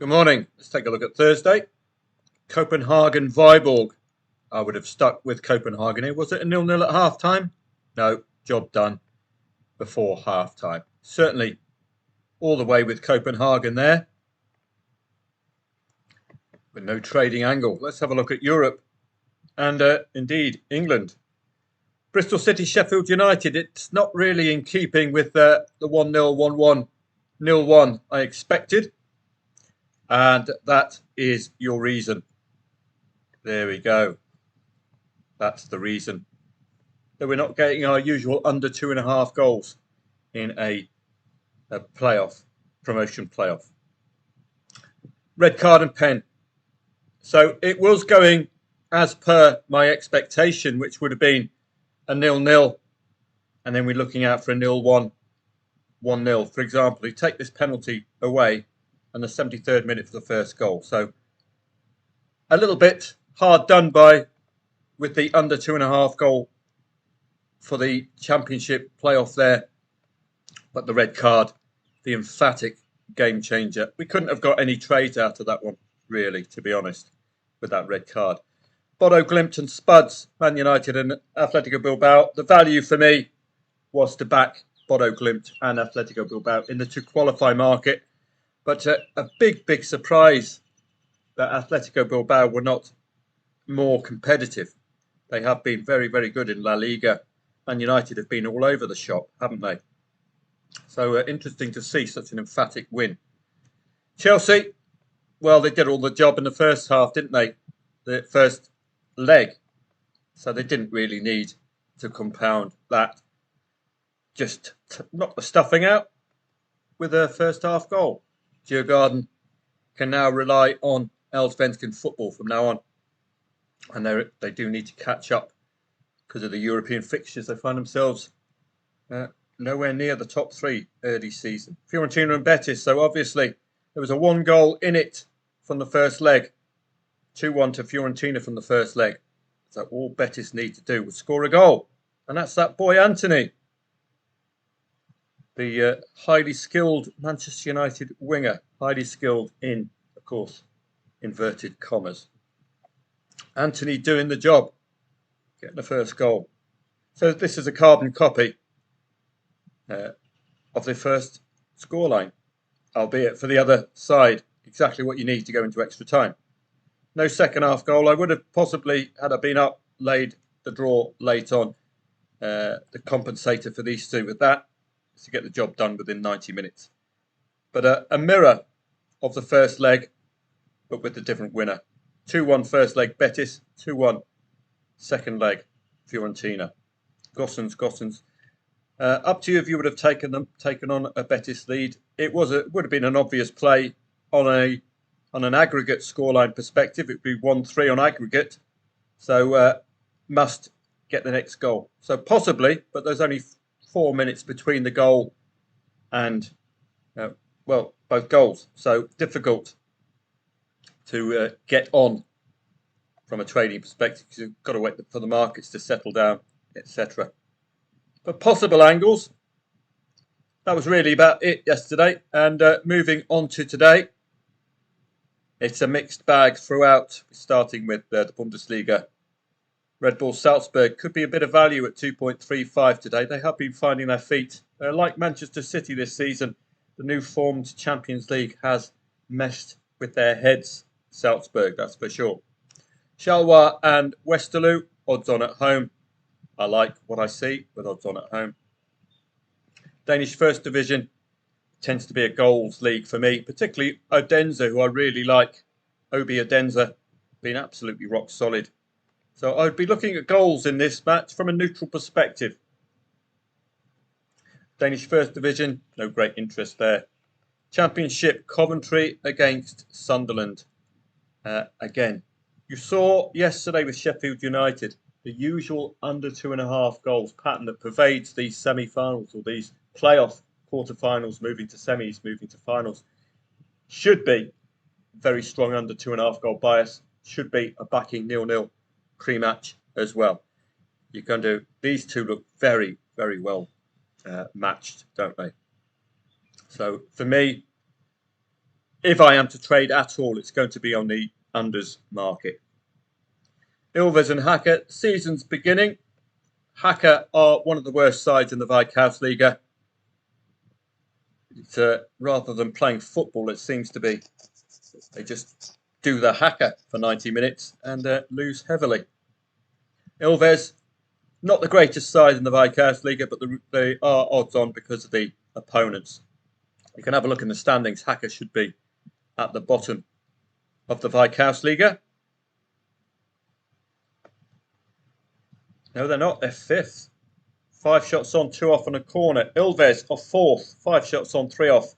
Good morning. Let's take a look at Thursday. Copenhagen-Viborg. I would have stuck with Copenhagen here. Was it a 0-0 at half-time? No, job done before half-time. Certainly all the way with Copenhagen there. With no trading angle. Let's have a look at Europe and indeed England. Bristol City, Sheffield United. It's not really in keeping with the 1-0, 1-1, 0-1 I expected. And that is your reason. There we go. That's the reason that we're not getting our usual under 2.5 goals in a playoff, promotion playoff. Red card and pen. So it was going as per my expectation, which would have been a 0-0. And then we're looking out for a 0-1, 1-0. For example, you take this penalty away and the 73rd minute for the first goal. So a little bit hard done by with the under 2.5 goal for the championship playoff there. But the red card, the emphatic game changer. We couldn't have got any trades out of that one, really, to be honest, with that red card. Bodo Glimt and Spuds, Man United and Atletico Bilbao. The value for me was to back Bodo Glimt and Atletico Bilbao in the to qualify market. But a big surprise that Atletico Bilbao were not more competitive. They have been very good in La Liga. And United have been all over the shop, haven't they? So interesting to see such an emphatic win. Chelsea, well, they did all the job in the first half, didn't they? The first leg. So they didn't really need to compound that. Just knock the stuffing out with a first half goal. Djurgården can now rely on Allsvenskan football from now on. And they do need to catch up because of the European fixtures. They find themselves nowhere near the top three early season. Fiorentina and Betis. So obviously there was a 1 goal in it from the first leg. 2-1 to Fiorentina from the first leg. So all Betis need to do was score a goal. And that's that boy Anthony. The highly skilled Manchester United winger. Highly skilled in, of course, inverted commas. Anthony doing the job. Getting the first goal. So this is a carbon copy of the first scoreline. Albeit for the other side, exactly what you need to go into extra time. No second half goal. I would have possibly, had I been up, laid the draw late on. The compensator for these two with that is to get the job done within 90 minutes. But a mirror of the first leg, but with a different winner. 2-1 first leg Betis, 2-1 second leg Fiorentina. Gossens. Up to you if you would have taken on a Betis lead. It would have been an obvious play on an aggregate scoreline perspective. It would be 1-3 on aggregate. So must get the next goal. So possibly, but there's only 4 minutes between the goal and both goals. So difficult to get on from a trading perspective because you've got to wait for the markets to settle down, etc. But possible angles, that was really about it yesterday. And moving on to today, it's a mixed bag throughout, starting with the Bundesliga. Red Bull Salzburg could be a bit of value at 2.35 today. They have been finding their feet. Like Manchester City this season, the new formed Champions League has messed with their heads. Salzburg, that's for sure. Charleroi and Westerlo, odds on at home. I like what I see with odds on at home. Danish First Division tends to be a goals league for me, particularly Odense, who I really like. Obi Odense, been absolutely rock solid. So I'd be looking at goals in this match from a neutral perspective. Danish First Division, no great interest there. Championship, Coventry against Sunderland. Again, you saw yesterday with Sheffield United, the usual under 2.5 goals pattern that pervades these semi-finals or these playoff quarter-finals, moving to semis, moving to finals. Should be very strong under 2.5 goal bias. Should be a backing 0-0 pre-match as well. You're going to, these two look very well matched, don't they? So for me, if I am to trade at all, it's going to be on the unders market. Ilves and Hacker, season's beginning. Hacker are one of the worst sides in the Veikkausliiga. It's, rather than playing football, it seems to be. They just do the Hacker for 90 minutes and lose heavily. Ilves, not the greatest side in the Veikkausliiga, but they are odds on because of the opponents. You can have a look in the standings. Hacker should be at the bottom of the Veikkausliiga. No, they're not. They're fifth. 5 shots on, 2 off and a corner. Ilves are fourth. 5 shots on, 3 off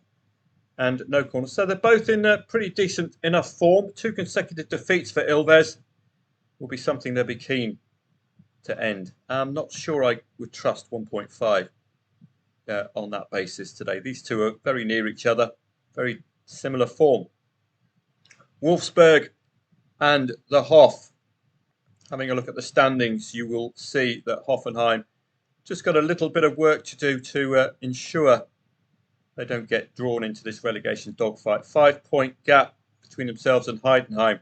and no corner. So they're both in pretty decent enough form. 2 consecutive defeats for Ilves will be something they'll be keen to end. I'm not sure I would trust 1.5 on that basis today. These two are very near each other. Very similar form. Wolfsburg and the Hoff. Having a look at the standings, you will see that Hoffenheim just got a little bit of work to do to ensure they don't get drawn into this relegation dogfight. 5-point gap between themselves and Heidenheim.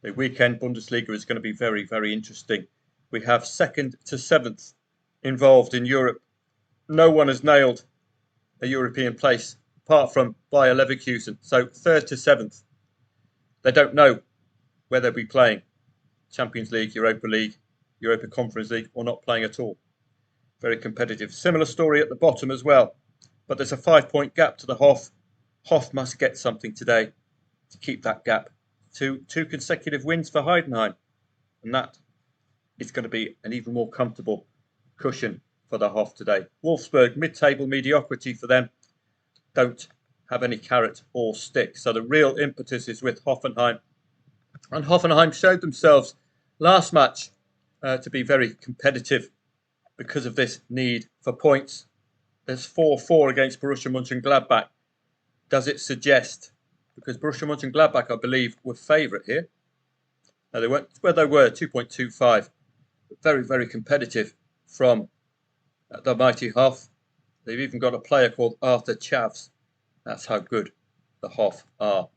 The weekend Bundesliga is going to be very, very interesting. We have 2nd to 7th involved in Europe. No one has nailed a European place apart from Bayer Leverkusen. So 3rd to 7th. They don't know where they'll be playing. Champions League, Europa Conference League, or not playing at all. Very competitive. Similar story at the bottom as well. But there's a 5-point gap to the Hoff. Hoff must get something today to keep that gap. Two consecutive wins for Heidenheim. And that is going to be an even more comfortable cushion for the Hoff today. Wolfsburg, mid-table mediocrity for them. Don't have any carrot or stick. So the real impetus is with Hoffenheim. And Hoffenheim showed themselves last match to be very competitive because of this need for points. There's 4-4 against Borussia Mönchengladbach. Does it suggest, because Borussia Mönchengladbach, I believe, were favourite here. No, they weren't. Where they were, 2.25. Very, very competitive from the mighty Hoff. They've even got a player called Arthur Chavs. That's how good the Hoff are.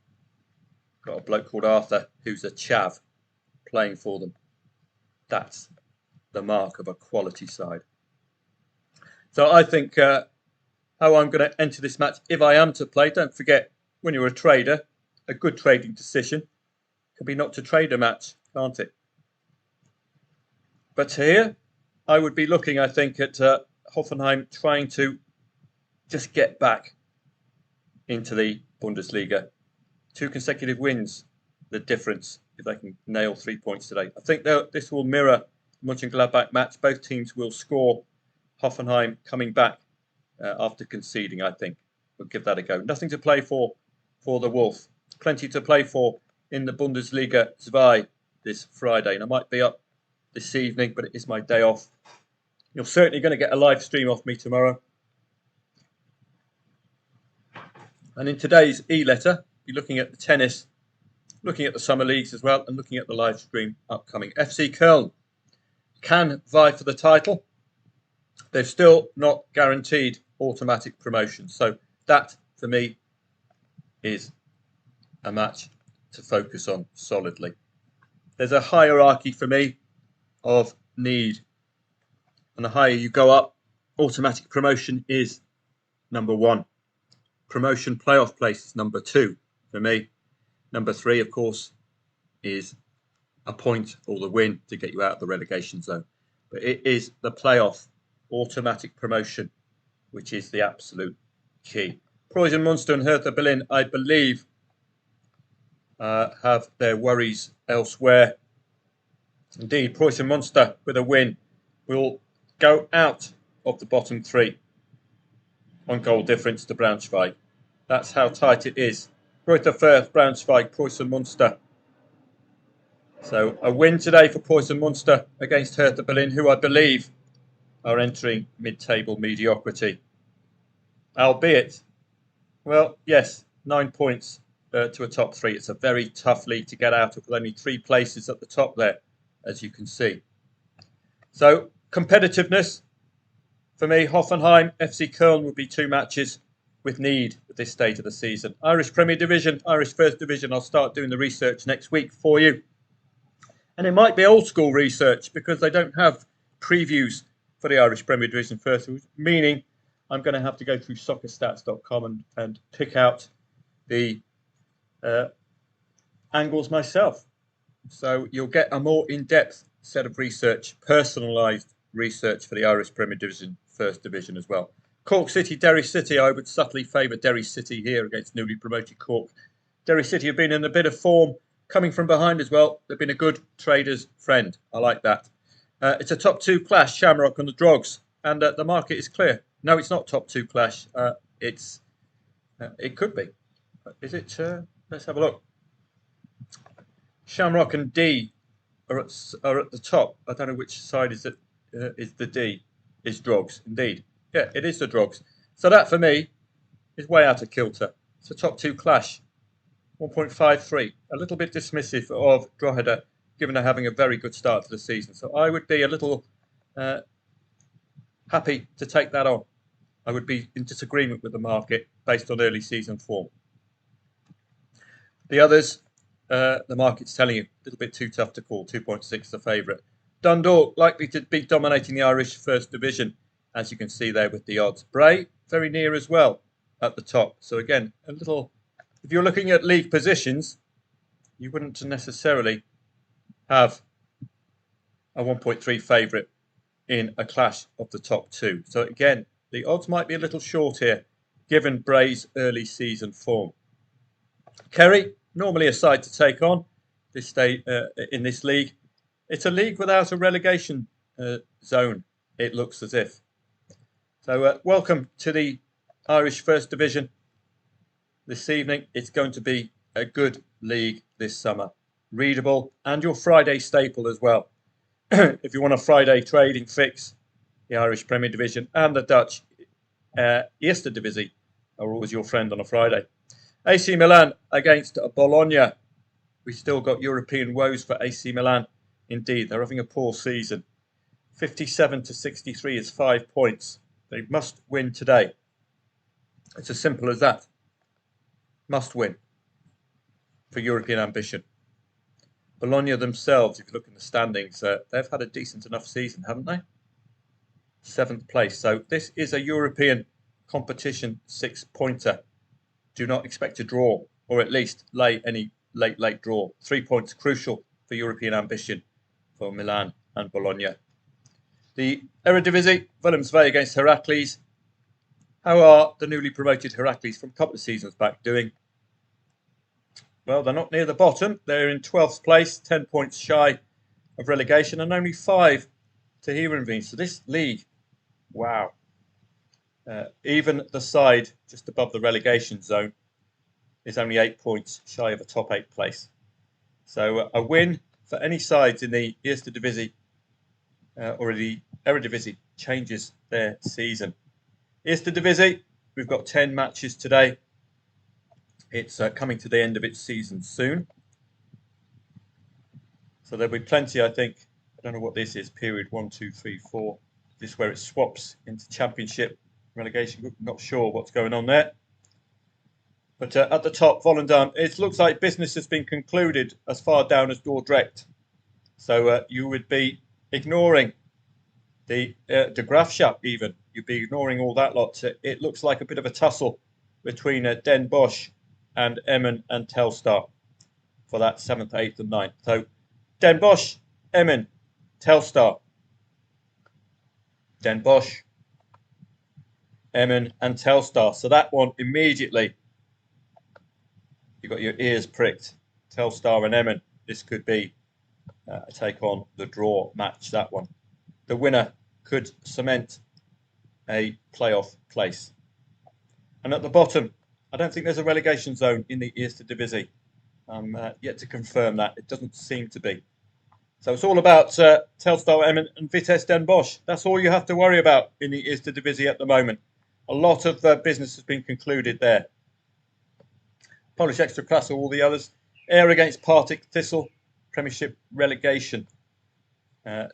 Got a bloke called Arthur who's a chav playing for them. That's the mark of a quality side. So I think how I'm going to enter this match, if I am to play, don't forget, when you're a trader, a good trading decision can be not to trade a match, can't it? But here, I would be looking, I think, at Hoffenheim trying to just get back into the Bundesliga. 2 consecutive wins, the difference, if they can nail 3 points today. I think this will mirror the Mönchengladbach match. Both teams will score. Hoffenheim coming back after conceding, I think. We'll give that a go. Nothing to play for the Wolf. Plenty to play for in the Bundesliga 2 this Friday. And I might be up this evening, but it is my day off. You're certainly going to get a live stream off me tomorrow. And in today's e-letter, you're looking at the tennis, looking at the summer leagues as well, and looking at the live stream upcoming. FC Köln can vie for the title. They've still not guaranteed automatic promotion. So that, for me, is a match to focus on solidly. There's a hierarchy for me of need. And the higher you go up, automatic promotion is number 1. Promotion playoff place is number 2 for me. Number 3, of course, is a point or the win to get you out of the relegation zone. But it is the playoff automatic promotion, which is the absolute key. Preußen Münster and Hertha Berlin, I believe, have their worries elsewhere. Indeed, Preußen Münster with a win will go out of the bottom 3 on goal difference to Braunschweig. That's how tight it is. Greuther Fürth, Braunschweig, Preußen Münster. So a win today for Preußen Münster against Hertha Berlin, who I believe are entering mid-table mediocrity. Albeit, well, yes, 9 points to a top 3. It's a very tough league to get out of, with only 3 places at the top there, as you can see. So competitiveness, for me, Hoffenheim, FC Köln would be 2 matches with need at this stage of the season. Irish Premier Division, Irish First Division, I'll start doing the research next week for you. And it might be old school research because they don't have previews for the Irish Premier Division First Division, meaning I'm going to have to go through soccerstats.com and pick out the angles myself. So you'll get a more in-depth set of research, personalised research for the Irish Premier Division First Division as well. Cork City, Derry City, I would subtly favour Derry City here against newly promoted Cork. Derry City have been in a bit of form, coming from behind as well. They've been a good trader's friend. I like that. It's a top two clash, Shamrock and the Drogs, and the market is clear. No, it's not top two clash. It could be. Is it? Let's have a look. Shamrock and D are at the top. I don't know which side is it. Is the D? Is Drogs indeed? Yeah, it is the Drogs. So that for me is way out of kilter. It's a top two clash. 1.53. A little bit dismissive of Drogheda, given they're having a very good start to the season. So I would be a little happy to take that on. I would be in disagreement with the market based on early season form. The others, the market's telling you a little bit too tough to call. 2.6 the favourite. Dundalk likely to be dominating the Irish First Division, as you can see there with the odds. Bray very near as well at the top. So again, a little. If you're looking at league positions, you wouldn't necessarily have a 1.3 favourite in a clash of the top two. So again, the odds might be a little short here, given Bray's early season form. Kerry, normally a side to take on this day in this league. It's a league without a relegation zone, it looks as if. So welcome to the Irish First Division. This evening, it's going to be a good league this summer. Readable and your Friday staple as well. If you want a Friday trading fix, the Irish Premier Division and the Dutch Eerste Divisie are always your friend on a Friday. AC Milan against Bologna. We still got European woes for AC Milan. Indeed, they're having a poor season. 57 to 63 is 5 points. They must win today. It's as simple as that. Must win for European ambition. Bologna themselves, if you look in the standings, they've had a decent enough season, haven't they? 7th place. So this is a European competition 6-pointer. Do not expect a draw, or at least lay any late draw. 3 points crucial for European ambition for Milan and Bologna. The Eredivisie, Willemswee against Heracles. How are the newly promoted Heracles from a couple of seasons back doing? Well, they're not near the bottom. They're in 12th place, 10 points shy of relegation and only 5 to Heerenveen. So this league, wow. Even the side just above the relegation zone is only 8 points shy of a top 8 place. So a win for any sides in the Eerste Divisie or the Eredivisie changes their season. Eerste Divisie, we've got 10 matches today. It's coming to the end of its season soon. So there'll be plenty, I think. I don't know what this is, period 1, 2, 3, 4. This is where it swaps into Championship relegation group. Not sure what's going on there. But at the top, Volendam, it looks like business has been concluded as far down as Dordrecht. So you would be ignoring the Graafschap even. You'd be ignoring all that lot. It looks like a bit of a tussle between Den Bosch and Emmen and Telstar for that 7th, 8th and 9th. So Den Bosch, Emmen, Telstar. Den Bosch, Emmen and Telstar. So that one immediately, you got your ears pricked. Telstar and Emmen. This could be a take on the draw match, that one. The winner could cement a playoff place. And at the bottom, I don't think there's a relegation zone in the Eerste Divisie. I'm yet to confirm that. It doesn't seem to be. So it's all about Telstar, Emmen and Vitesse Den Bosch. That's all you have to worry about in the Eerste Divisie at the moment. A lot of business has been concluded there. Polish Ekstraklasa, all the others. Ayr against Partick Thistle, Premiership relegation.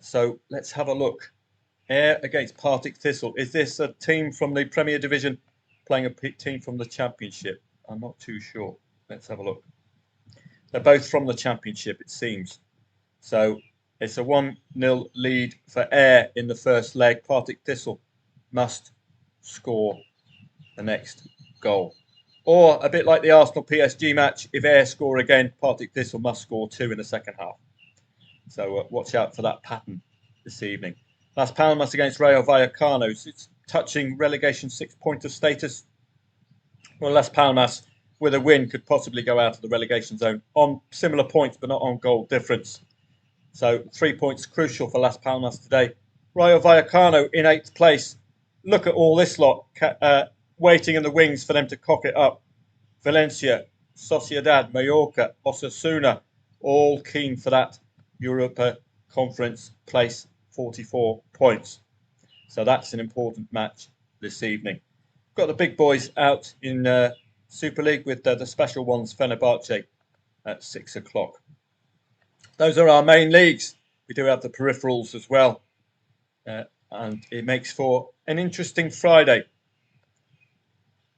So let's have a look. Ayr against Partick Thistle. Is this a team from the Premier Division playing a team from the Championship? I'm not too sure. Let's have a look. They're both from the Championship, it seems. So it's a 1-0 lead for Ayr in the first leg. Partick Thistle must score the next goal. Or a bit like the Arsenal-PSG match, if Ayr score again, Partick Thistle must score 2 in the second half. So watch out for that pattern this evening. Las Palmas against Rayo Vallecano. It's touching relegation 6-pointer status. Well, Las Palmas, with a win, could possibly go out of the relegation zone on similar points, but not on goal difference. So 3 points crucial for Las Palmas today. Rayo Vallecano in 8th place. Look at all this lot waiting in the wings for them to cock it up. Valencia, Sociedad, Mallorca, Osasuna, all keen for that Europa Conference place, 44 points. So that's an important match this evening. Got the big boys out in Super League with the special ones, Fenerbahce, at 6 o'clock. Those are our main leagues. We do have the peripherals as well. And it makes for an interesting Friday.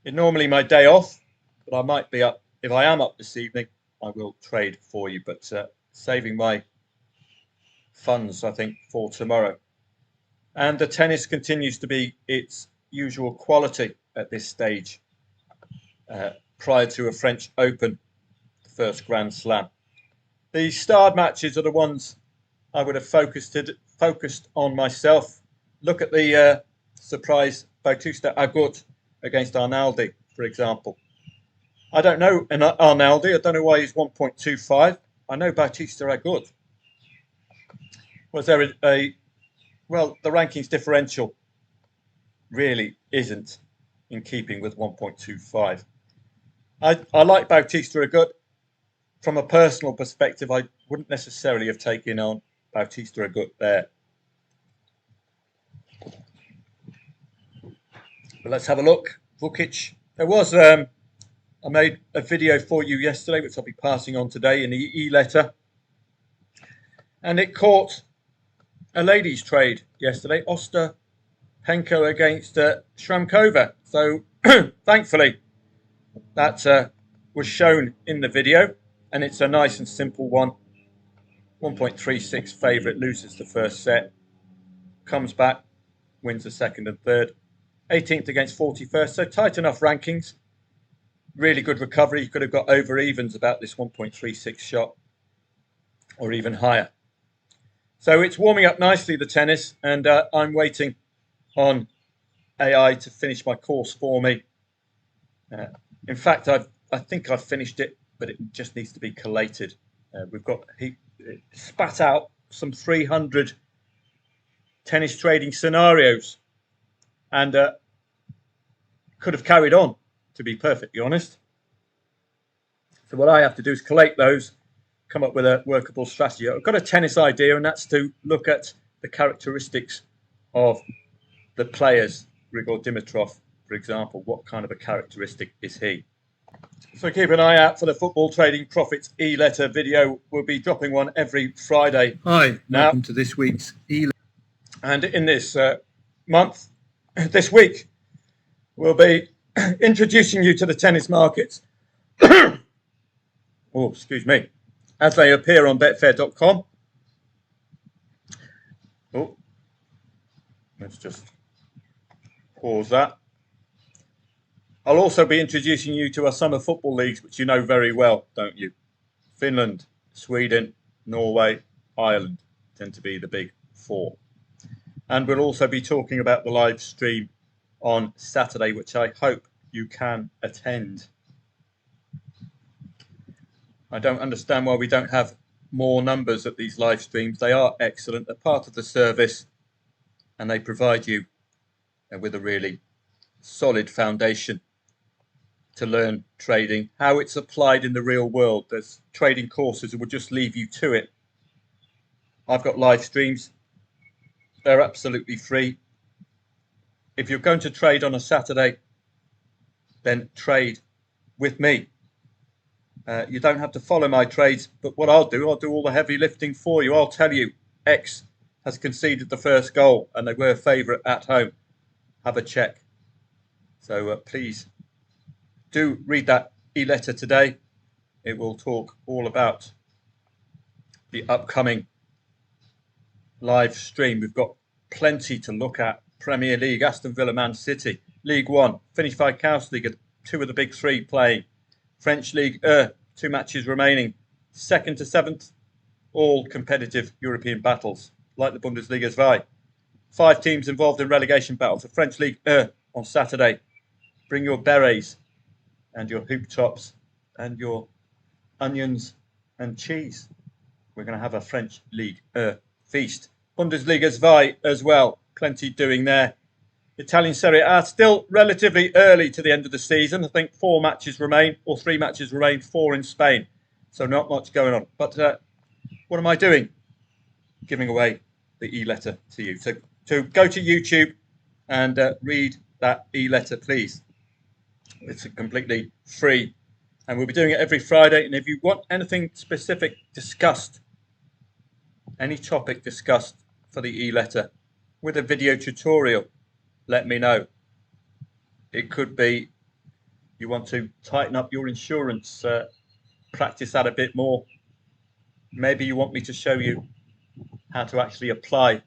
It's normally my day off, but I might be up. If I am up this evening, I will trade for you, but saving my funds, I think, for tomorrow. And the tennis continues to be its usual quality at this stage, prior to a French Open, the first Grand Slam. The starred matches are the ones I would have focused on myself. Look at the surprise Bautista Agut against Arnaldi, for example. I don't know Arnaldi. I don't know why he's 1.25. I know Bautista Agut. Was there well, the rankings differential really isn't in keeping with 1.25. I like Bautista Agut. From a personal perspective, I wouldn't necessarily have taken on Bautista Agut there. But let's have a look. Vukic. There was I made a video for you yesterday, which I'll be passing on today in the e-letter. And it caught a ladies' trade yesterday. Ostapenko against Shramkova. So thankfully, that was shown in the video. And it's a nice and simple one. 1.36 favourite, loses the first set. Comes back, wins the second and third. 18th against 41st, so tight enough rankings. Really good recovery. You could have got over evens about this 1.36 shot, or even higher. So it's warming up nicely, the tennis, and I'm waiting on AI to finish my course for me. In fact, I think I've finished it, but it just needs to be collated. He spat out some 300 tennis trading scenarios, and could have carried on, to be perfectly honest. So what I have to do is collate those, come up with a workable strategy. I've got a tennis idea, and that's to look at the characteristics of the players. Grigor Dimitrov, for example, what kind of a characteristic is he? So keep an eye out for the Football Trading Profits e-letter video. We'll be dropping one every Friday. Hi, welcome to this week's e-letter. And in this this week, we'll be introducing you to the tennis markets. Oh, excuse me. As they appear on betfair.com. Oh, let's just pause that. I'll also be introducing you to our summer football leagues, which you know very well, don't you? Finland, Sweden, Norway, Ireland tend to be the big four. And we'll also be talking about the live stream on Saturday, which I hope you can attend. I don't understand why we don't have more numbers at these live streams. They are excellent. They're part of the service, and they provide you with a really solid foundation to learn trading, how it's applied in the real world. There's trading courses that will just leave you to it. I've got live streams. They're absolutely free. If you're going to trade on a Saturday, then trade with me. You don't have to follow my trades, but what I'll do all the heavy lifting for you. I'll tell you, X has conceded the first goal and they were favourite at home. Have a check. So please do read that e-letter today. It will talk all about the upcoming live stream. We've got plenty to look at. Premier League, Aston Villa, Man City. League One, Finnish Viscountleague, two of the big three playing. French League 2 matches remaining. 2nd to 7th, all competitive European battles, like the Bundesliga's Vi. 5 teams involved in relegation battles. The French League on Saturday. Bring your berets and your hoop tops and your onions and cheese. We're going to have a French League feast. Bundesliga's Vi as well. Plenty doing there. Italian Serie A still relatively early to the end of the season. I think 4 matches remain, or 3 matches remain, 4 in Spain. So not much going on. But what am I doing? Giving away the e-letter to you. So go to YouTube and read that e-letter, please. It's completely free. And we'll be doing it every Friday. And if you want anything specific discussed, any topic discussed for the e-letter with a video tutorial, let me know. It could be you want to tighten up your insurance, practice that a bit more. Maybe you want me to show you how to actually apply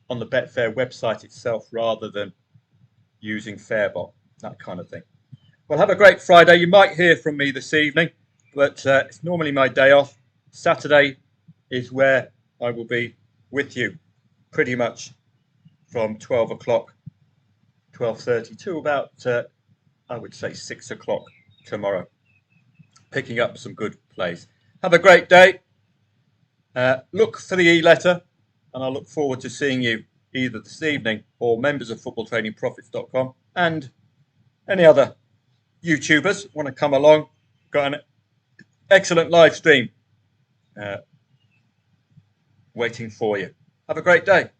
on the Betfair website itself rather than using Fairbot, that kind of thing. Well, have a great Friday. You might hear from me this evening, but it's normally my day off. Saturday is where I will be with you pretty much from 12 o'clock, 12:30 to about, I would say 6 o'clock tomorrow, picking up some good plays. Have a great day. Look for the e-letter, and I look forward to seeing you either this evening or members of footballtradingprofits.com and any other YouTubers want to come along. Got an excellent live stream waiting for you. Have a great day.